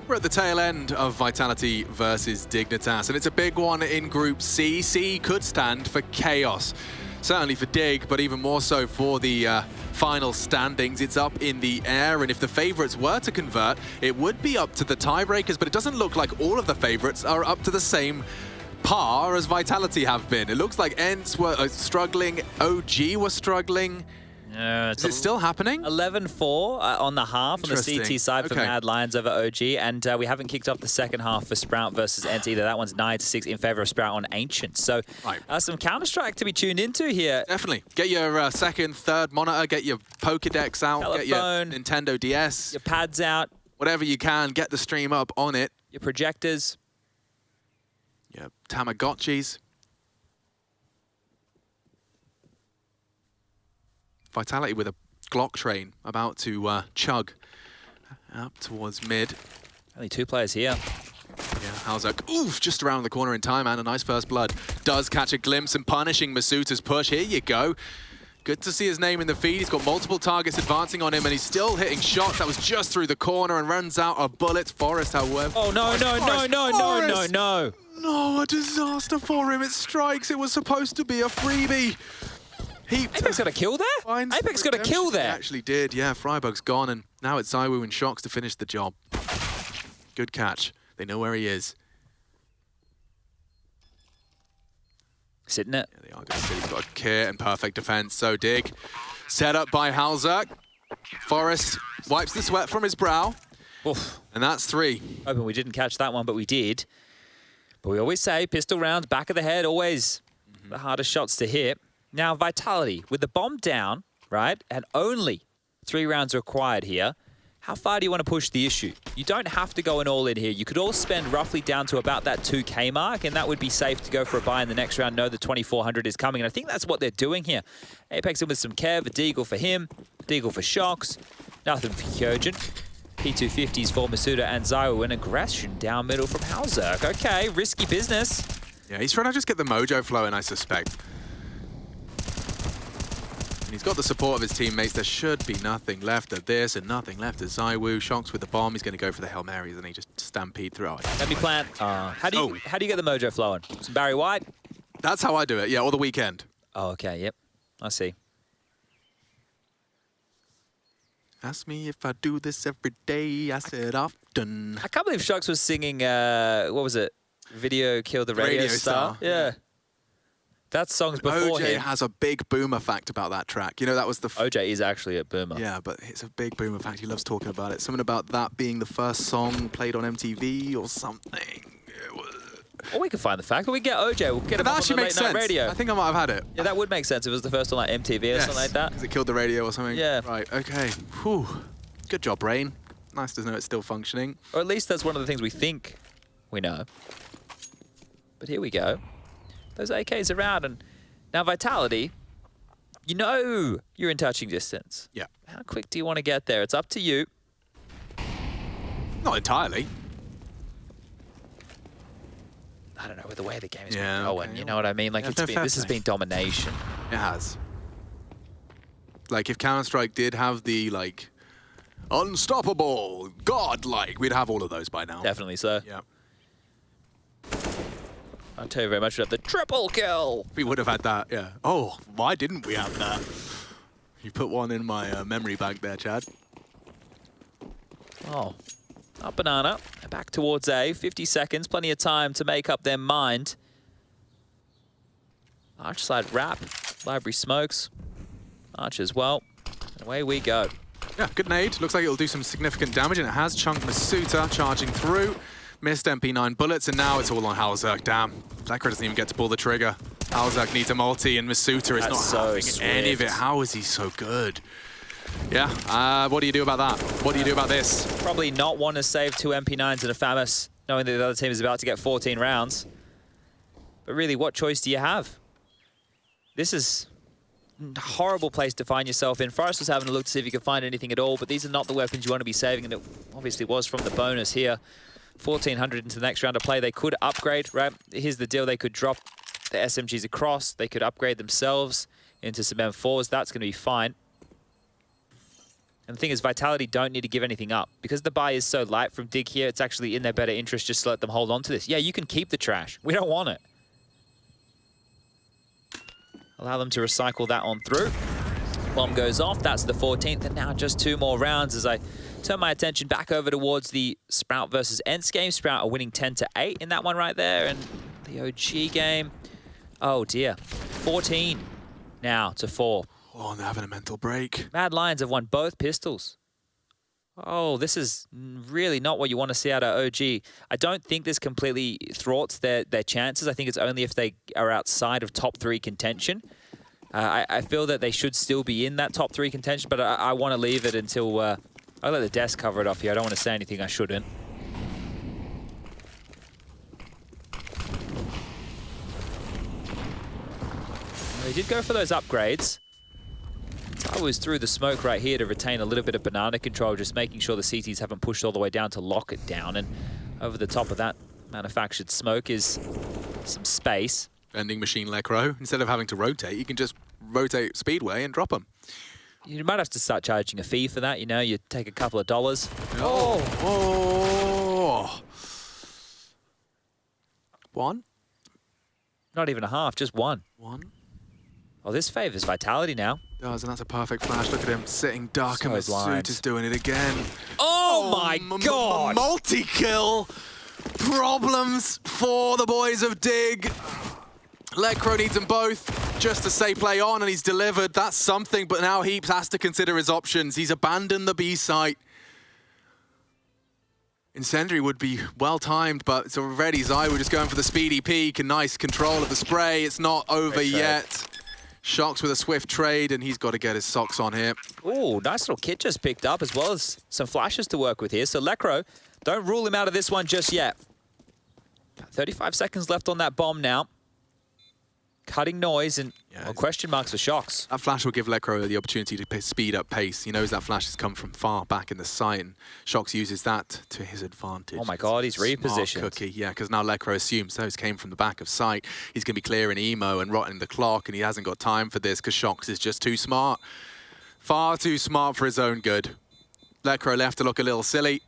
We're at the tail end of Vitality versus Dignitas, and it's a big one in Group C. C could stand for chaos. Certainly for Dig, but even more so for the final standings. It's up in the air, and if the favorites were to convert, it would be up to the tiebreakers, but it doesn't look like all of the favorites are up to the same par as Vitality have been. It looks like ENCE were struggling, OG were struggling. Is it still happening? 11-4 on the half on the CT side for Mad Lions over OG, and we haven't kicked off the second half for Sprout versus ENCE either. That one's 9-6 in favor of Sprout on Ancient. So some Counter-Strike to be tuned into here. Definitely. Get your second, third monitor, get your Pokedex out, telephone, get your Nintendo DS. Your pads out. Whatever you can, get the stream up on it. Your projectors. Your Tamagotchis. Vitality with a Glock train about to chug up towards mid. Only 2 players here. Yeah, Halzak, oof, just around the corner in time, and a nice first blood. Does catch a glimpse and punishing Masuta's push. Here you go. Good to see his name in the feed. He's got multiple targets advancing on him, and he's still hitting shots. That was just through the corner and runs out of bullets. Forest, however. Oh, no. No, a disaster for him. It strikes. It was supposed to be a freebie. Apex got a kill there? Apex got a kill there. He actually did, yeah. Frybug's gone, and now it's Zywoo and Shox to finish the job. Good catch. They know where he is. Sitting it. Yeah, they are going to sit. He's got a clear and perfect defense. So Dig, set up by Halzak. Forest wipes the sweat from his brow. Oof. And that's 3. Hoping we didn't catch that one, but we did. But we always say pistol rounds, back of the head, always the hardest shots to hit. Now, Vitality, with the bomb down, right, and only 3 rounds required here, how far do you want to push the issue? You don't have to go an all-in here. You could all spend roughly down to about that 2K mark, and that would be safe to go for a buy in the next round, know the 2400 is coming, and I think that's what they're doing here. Apex in with some Kev, a Deagle for him, Deagle for Shox, nothing for Kyojin. P250s for Masuda and Zywoo, and aggression down middle from Halzak. Okay, risky business. Yeah, he's trying to just get the mojo flowing, I suspect. And he's got the support of his teammates. There should be nothing left of this and nothing left of Zywoo. Shocks with the bomb. He's going to go for the Hail Marys and he just stampede through. Let me plant. How do you get the mojo flowing? Some Barry White? That's how I do it, yeah, or the weekend. Oh, okay, yep. I see. Ask me if I do this every day. I said often. I can't believe Shocks was singing, what was it? Video Killed the Radio Star. Yeah. That song's before OJ him. has a big boomer fact about that track. You know, that was the... OJ is actually a boomer. Yeah, but it's a big boomer fact. He loves talking about it. Something about that being the first song played on MTV or something. It was... Or we can find the fact, or we get OJ. We'll get him That on actually the makes late night sense. radio. I think I might have had it. Yeah, that would make sense if it was the first on like MTV or something like that. Because it killed the radio or something. Yeah. Right, okay. Whew. Good job, Brain. Nice to know it's still functioning. Or at least that's one of the things we think we know. But here we go. Those AKs are out, and now Vitality, you know you're in touching distance. Yeah. How quick do you want to get there? It's up to you. Not entirely. I don't know, with the way the game is Yeah, going, okay. you know what I mean? Like, Yeah, it's no, been, fair this has play. been domination. It has. Like, if Counter-Strike did have the, like, unstoppable, godlike, we'd have all of those by now. Definitely so. Yeah. I'll tell you very much about the triple kill. We would have had that, yeah. Oh, why didn't we have that? You put one in my memory bank there, Chad. Oh, up banana, back towards A, 50 seconds, plenty of time to make up their mind. Arch side wrap, library smokes, Arch as well. Away we go. Yeah, good nade. Looks like it'll do some significant damage, and it has. Chunk Masuta charging through. Missed MP9 bullets, and now it's all on Halzerk. Damn, Lekr doesn't even get to pull the trigger. Halzerk needs a multi, and Masuta is not so having any of it. How is he so good? Yeah, what do you do about that? What do you do about this? Probably not want to save 2 MP9s and a FAMAS, knowing that the other team is about to get 14 rounds. But really, what choice do you have? This is a horrible place to find yourself in. Forrest was having a look to see if he could find anything at all, but these are not the weapons you want to be saving, and it obviously was from the bonus here. 1,400 into the next round of play. They could upgrade, right? Here's the deal. They could drop the SMGs across. They could upgrade themselves into some M4s. That's going to be fine. And the thing is, Vitality don't need to give anything up. Because the buy is so light from Dig here, it's actually in their better interest just to let them hold on to this. Yeah, you can keep the trash. We don't want it. Allow them to recycle that on through. Bomb goes off. That's the 14th. And now just 2 more rounds as I turn my attention back over towards the Sprout versus Ents game. Sprout are winning 10-8 in that one right there. And the OG game, oh dear, 14 now to 4. Oh, and they're having a mental break. Mad Lions have won both pistols. Oh, this is really not what you want to see out of OG. I don't think this completely thwarts their chances. I think it's only if they are outside of top 3 contention. I feel that they should still be in that top 3 contention, but I want to leave it until... I'll let the desk cover it off here. I don't want to say anything I shouldn't. They did go for those upgrades. I was through the smoke right here to retain a little bit of banana control, just making sure the CTs haven't pushed all the way down to lock it down. And over the top of that manufactured smoke is some space. Vending machine Lekr. Instead of having to rotate, you can just rotate Speedway and drop them. You might have to start charging a fee for that, you know, you take a couple of dollars. Oh! One? Not even a half, just one. One? Oh, this favors Vitality now. Does, and that's a perfect flash. Look at him sitting duck, So and blind. Masuta is doing it again. Oh my God! Multi-kill! Problems for the boys of Dig. Lekr needs them both just to say play on, and he's delivered. That's something, but now Heaps has to consider his options. He's abandoned the B site. Incendiary would be well-timed, but it's already Zywoo just going for the speedy peek and nice control of the spray. It's not over yet. Shocks with a swift trade, and he's got to get his socks on here. Ooh, nice little kit just picked up, as well as some flashes to work with here. So Lekr, don't rule him out of this one just yet. 35 seconds left on that bomb now. cutting noise and Yeah, well, question marks for Shocks. That flash will give Lecro the opportunity to speed up pace. He knows that flash has come from far back in the site, and Shocks uses that to his advantage. Oh my God, he's Smart repositioned. cookie, yeah, because now Lecro assumes those came from the back of sight. He's going to be clearing emo and rotting the clock, and he hasn't got time for this because Shocks is just too smart. Far too smart for his own good. Lecro left to look a little silly,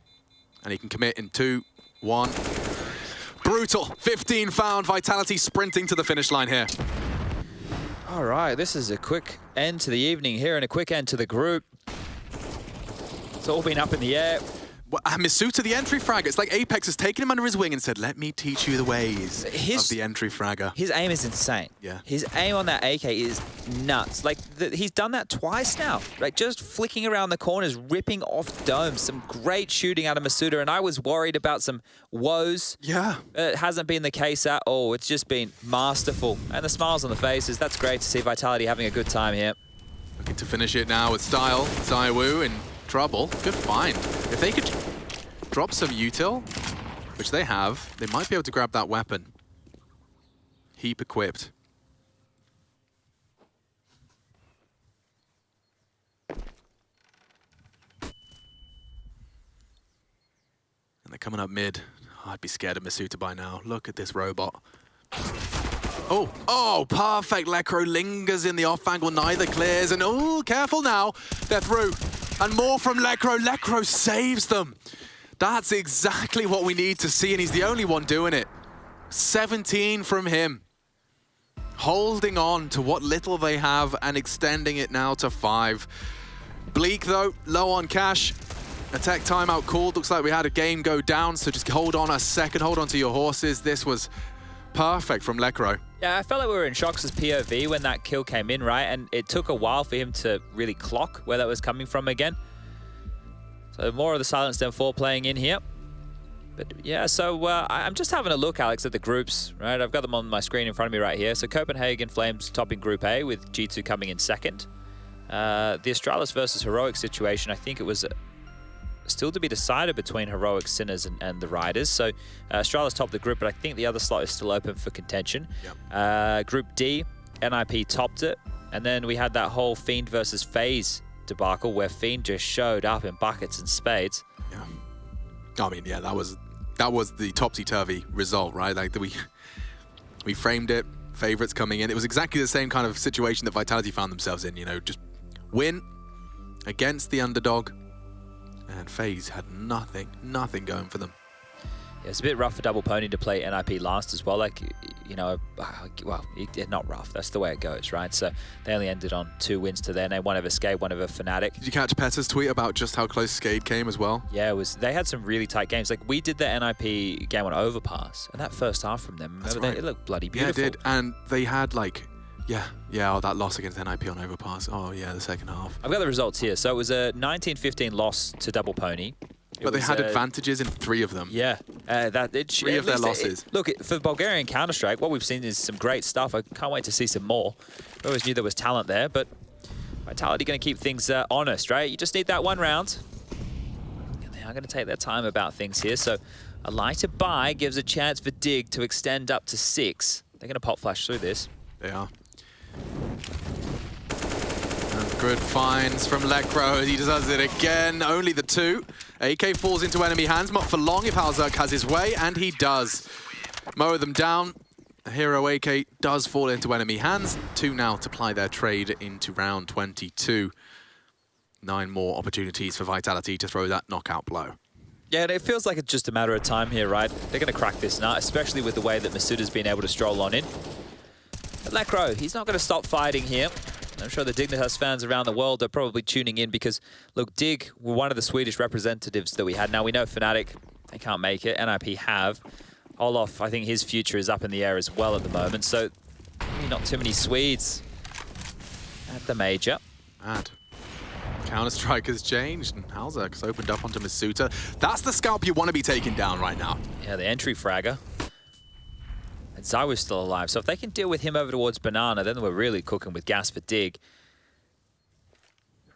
and he can commit in 2, 1. Brutal. 15 found. Vitality sprinting to the finish line here. All right, this is a quick end to the evening here and a quick end to the group. It's all been up in the air. Well, Misuta, the entry fragger. It's like Apex has taken him under his wing and said, let me teach you the ways of the entry fragger. His aim is insane. Yeah. His aim on that AK is nuts. Like, he's done that twice now. Like, just flicking around the corners, ripping off domes. Some great shooting out of Masuda, and I was worried about some woes. Yeah. It hasn't been the case at all. It's just been masterful. And the smiles on the faces, that's great to see Vitality having a good time here. Looking to finish it now with style. Zaiwu in trouble. Good find. If they could drop some util, which they have, they might be able to grab that weapon. Heap equipped. And they're coming up mid. Oh, I'd be scared of Masuta by now. Look at this robot. Oh, perfect. Lecro lingers in the off angle, neither clears, and oh, careful now. They're through. And more from Lecro. Lecro saves them. That's exactly what we need to see, and he's the only one doing it. 17 from him. Holding on to what little they have and extending it now to 5. Bleak, though, low on cash. Attack timeout called. Looks like we had a game go down, so just hold on a second. Hold on to your horses. This was perfect from Lecro. Yeah, I felt like we were in Shocks' POV when that kill came in, right? And it took a while for him to really clock where that was coming from again. So more of the Silence Den 4 playing in here. But yeah, so I'm just having a look, Alex, at the groups, right? I've got them on my screen in front of me right here. So Copenhagen Flames topping Group A with G2 coming in second. The Astralis versus Heroic situation, I think it was still to be decided between Heroic, Sinners, and the Riders. So Astralis topped the group, but I think the other slot is still open for contention. Yep. Group D, NIP topped it. And then we had that whole Fiend versus FaZe debacle where Fiend just showed up in buckets and spades. Yeah. I mean, yeah, that was the topsy-turvy result, right? Like we framed it, favorites coming in. It was exactly the same kind of situation that Vitality found themselves in, you know, just win against the underdog. And FaZe had nothing going for them. Yeah, it's a bit rough for Double Pony to play NIP last as well. Like, you know, well, not rough. That's the way it goes, right? So they only ended on 2 wins to their name, one over Skade, one over Fnatic. Did you catch Petter's tweet about just how close Skade came as well? Yeah, they had some really tight games. Like, we did the NIP game on Overpass, and that first half from them, it looked bloody beautiful. Yeah, it did. And they had like, oh, that loss against NIP on Overpass. Oh, yeah, the second half. I've got the results here. So it was a 19-15 loss to Double Pony. But they had advantages in 3 of them. Yeah. 3 of their losses. Look, for Bulgarian Counter-Strike, what we've seen is some great stuff. I can't wait to see some more. We always knew there was talent there, but Vitality going to keep things honest, right? You just need that 1 round. And they are going to take their time about things here. So a lighter buy gives a chance for Dig to extend up to 6. They're going to pop flash through this. They are. And good finds from Lecro. He does it again. Only the 2. AK falls into enemy hands. Not for long if Halzerk has his way, and he does. Mow them down. Hero AK does fall into enemy hands. 2 now to ply their trade into round 22. 9 more opportunities for Vitality to throw that knockout blow. Yeah, and it feels like it's just a matter of time here, right? They're going to crack this nut, especially with the way that Masuda's been able to stroll on in. But Lecro, he's not going to stop fighting here. I'm sure the Dignitas fans around the world are probably tuning in because, look, Dig were one of the Swedish representatives that we had. Now, we know Fnatic, they can't make it. NIP have. Olof, I think his future is up in the air as well at the moment. So, maybe not too many Swedes at the major. Mad. Counter-Strike has changed, and Halzerk has opened up onto Masuta. That's the scalp you want to be taking down right now. Yeah, the entry fragger. And Zaiwu's still alive, so if they can deal with him over towards Banana, then we're really cooking with gas for Dig.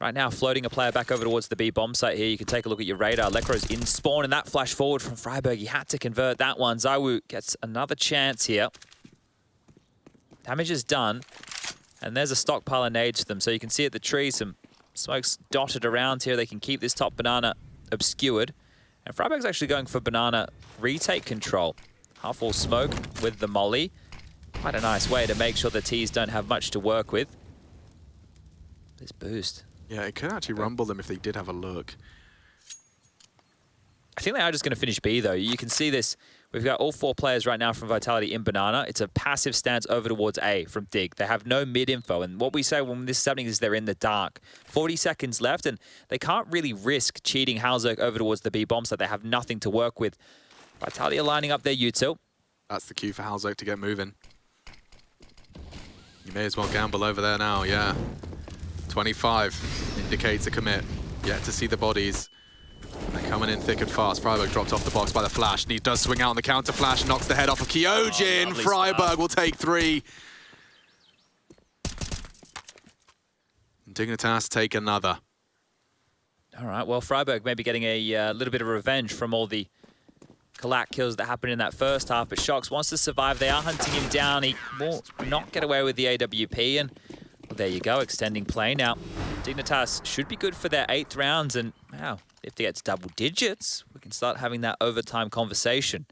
Right now, floating a player back over towards the B bomb site here. You can take a look at your radar. Lecro's in spawn, and that flash forward from Freiburg, he had to convert that one. Zaiwu gets another chance here. Damage is done. And there's a stockpile of nades for them. So you can see at the tree some smokes dotted around here. They can keep this top banana obscured. And Freiburg's actually going for banana retake control. Half-wall smoke with the molly. Quite a nice way to make sure the T's don't have much to work with. This boost. Yeah, it could actually rumble them if they did have a look. I think they are just going to finish B, though. You can see this. We've got all 4 players right now from Vitality in Banana. It's a passive stance over towards A from Dig. They have no mid-info, and what we say when this is happening is they're in the dark. 40 seconds left, and they can't really risk cheating Halzerk over towards the B bomb, so they have nothing to work with. Vitality are lining up their util. That's the cue for Halzerk to get moving. You may as well gamble over there now, yeah. 25 indicates a commit. Yet to see the bodies. They're coming in thick and fast. Freiburg dropped off the box by the flash. And he does swing out on the counter flash, knocks the head off of Kyojin. Oh, Freiburg will take 3. Dignitas take another. All right, well, Freiburg maybe getting a little bit of revenge from all the Kalak kills that happened in that first half, but Shox wants to survive. They are hunting him down. He will not get away with the AWP, and well, there you go, extending play now. Dignitas should be good for their 8th rounds, and wow, if they get to double digits, we can start having that overtime conversation.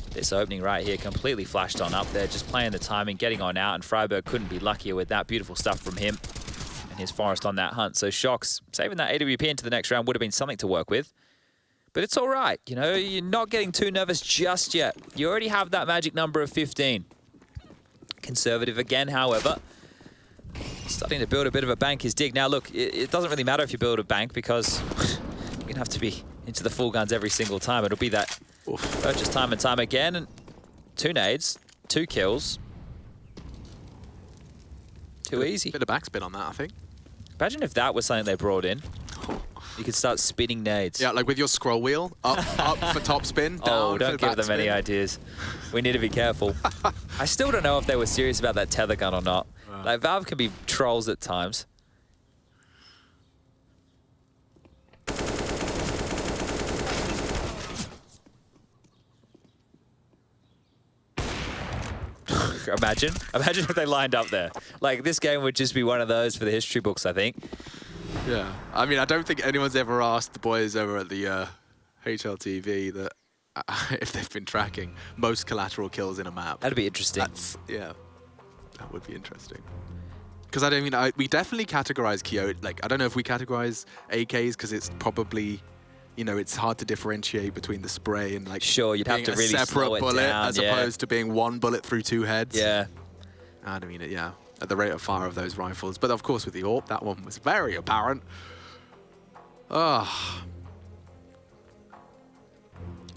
This opening right here completely flashed on up there, just playing the timing, getting on out, and Freiburg couldn't be luckier with that. Beautiful stuff from him and his Forest on that hunt. So Shox saving that AWP into the next round would have been something to work with. But it's all right, you know, you're not getting too nervous just yet. You already have that magic number of 15. Conservative again, however. Starting to build a bit of a bank is Dig. Now look, it doesn't really matter if you build a bank because you're going to have to be into the full guns every single time. It'll be that purchase time and time again. And 2 nades, 2 kills. Too easy. Bit of backspin on that, I think. Imagine if that was something they brought in. You could start spinning nades. Yeah, like with your scroll wheel, up for top spin, down Oh, don't for give them back any spin. ideas. We need to be careful. I still don't know if they were serious about that tether gun or not. Like, Valve can be trolls at times. Imagine if they lined up there. Like, this game would just be one of those for the history books, I think. Yeah, I mean, I don't think anyone's ever asked the boys over at the HLTV that if they've been tracking most collateral kills in a map. That'd be interesting. Yeah, that would be interesting. Because I don't mean, we definitely categorize Kyojin. Like, I don't know if we categorize AKs because it's probably, you know, it's hard to differentiate between the spray and like Sure, you'd have to really separate slow it bullet down, as yeah. opposed to being 1 bullet through 2 heads. Yeah. I mean, yeah, at the rate of fire of those rifles. But of course, with the AWP, that one was very apparent. Ah.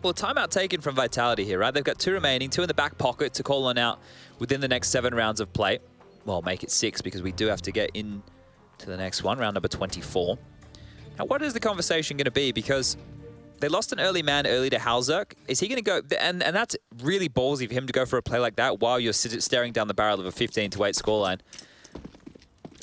Well, timeout taken from Vitality here, right? They've got 2 remaining, 2 in the back pocket to call on out within the next 7 rounds of play. Well, make it 6 because we do have to get in to the next one, round number 24. Now, what is the conversation going to be? Because they lost an early man early to Halzerk. Is he going to go... And that's really ballsy for him to go for a play like that while you're staring down the barrel of a 15-8 scoreline.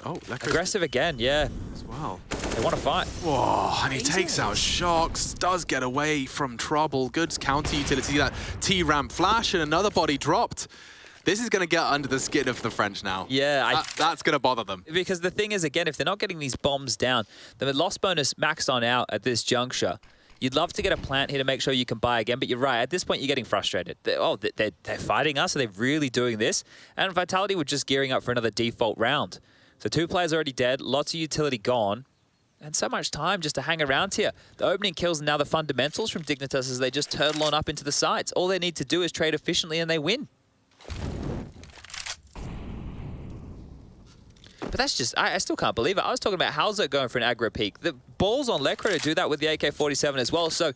Oh, Aggressive again, yeah. as well. They want to fight. Whoa, and he takes out Shox, does get away from trouble. Good counter utility, that T-ramp flash, and another body dropped. This is going to get under the skin of the French now. Yeah. That's going to bother them. Because the thing is, again, if they're not getting these bombs down, the loss bonus maxed on out at this juncture. You'd love to get a plant here to make sure you can buy again, but you're right. At this point, you're getting frustrated. They're fighting us? Are they really doing this? And Vitality were just gearing up for another default round. So 2 players already dead, lots of utility gone, and so much time just to hang around here. The opening kills and now the fundamentals from Dignitas as they just turtle on up into the sides. All they need to do is trade efficiently and they win. But that's just, I still can't believe it. I was talking about Halzerk going for an aggro peak. The ball's on Lekro to do that with the AK-47 as well. So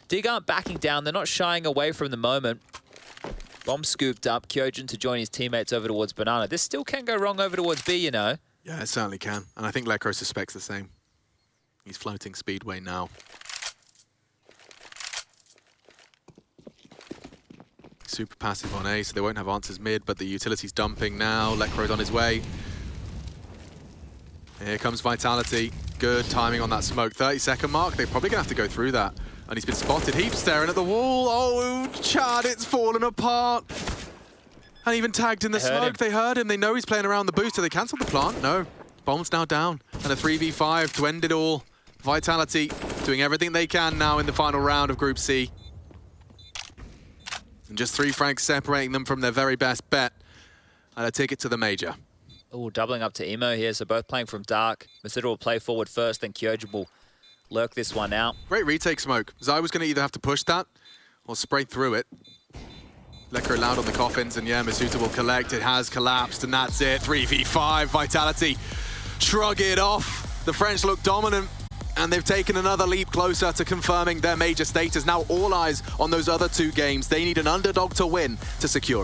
Dig aren't backing down. They're not shying away from the moment. Bomb scooped up. Kyojin to join his teammates over towards Banana. This still can go wrong over towards B, you know. Yeah, it certainly can. And I think Lekro suspects the same. He's floating Speedway now. Super passive on A, so they won't have answers mid, but the utility's dumping now. Lekro's on his way. Here comes Vitality. Good timing on that smoke. 30-second mark. They're probably going to have to go through that. And he's been spotted. Heap staring at the wall. Oh, Chad, it's fallen apart. And even tagged in the smoke. They heard him. They know he's playing around the boost. Do they cancel the plant? No. Bomb's now down. And a 3v5 to end it all. Vitality doing everything they can now in the final round of Group C. And just 3 frags separating them from their very best bet. And a ticket to the major. Oh, doubling up to Emo here, so both playing from dark. Masita will play forward first, then Kyoji will lurk this one out. Great retake smoke. Zai was going to either have to push that or spray through it. Lecker allowed on the coffins, and yeah, Masuta will collect. It has collapsed, and that's it. 3v5, Vitality shrug it off. The French look dominant, and they've taken another leap closer to confirming their major status. Now all eyes on those other 2 games. They need an underdog to win to secure it.